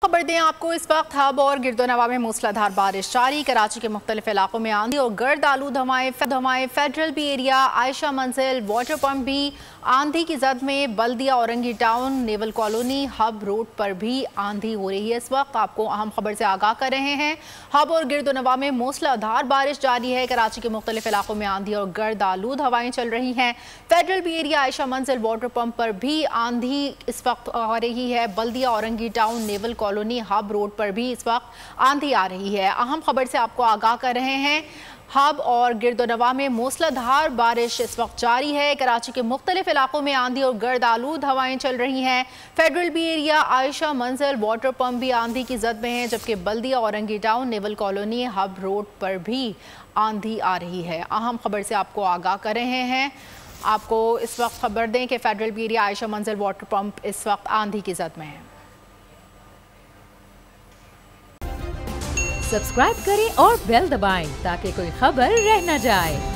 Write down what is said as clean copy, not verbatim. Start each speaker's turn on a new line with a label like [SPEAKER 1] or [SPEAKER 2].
[SPEAKER 1] खबर दें आपको, इस वक्त हब और गिरदोनवा में मूसलाधार बारिश जारी। कराची के मुख्तलिफ इलाकों में आंधी और गर्द आलूद हवाएं। फेडरल बी एरिया, आयशा मंजिल, वाटर पंप भी आंधी की जद में। Baldia, Orangi town, naval colony, Hub road पर भी आंधी हो रही है। इस वक्त आपको अहम खबर से आगाह कर रहे हैं। हब और गिरदोनवा में मूसलाधार बारिश जारी है। कराची के मुख्तलिफ इलाकों में आंधी और गर्द आलूद हवाएं चल रही हैं। फेडरल बी एरिया, आयशा मंजिल, वाटर पंप पर भी आंधी इस वक्त आ रही है। Baldia, Orangi town, naval colony, Hub road पर भी इस वक्त आंधी आ रही है। अहम खबर से आपको आगाह कर रहे हैं। हब और गिरदोनवा में मूसलाधार बारिश इस वक्त जारी है। कराची के मुख्तलिफ इलाकों में आंधी और गर्द आलूद हवाएं चल रही हैं। फेडरल बी एरिया, आयशा मंजिल, वाटर पंप भी आंधी की जद में है, जबकि Baldia, Orangi town, naval colony, Hub road पर भी आंधी आ रही है। अहम खबर से आपको आगाह कर रहे हैं। आपको इस वक्त खबर दें कि फेडरल बी एरिया, आयशा मंजिल, वाटर पंप इस वक्त आंधी की जद में है।
[SPEAKER 2] सब्सक्राइब करें और बेल दबाएं ताकि कोई खबर रह न जाए।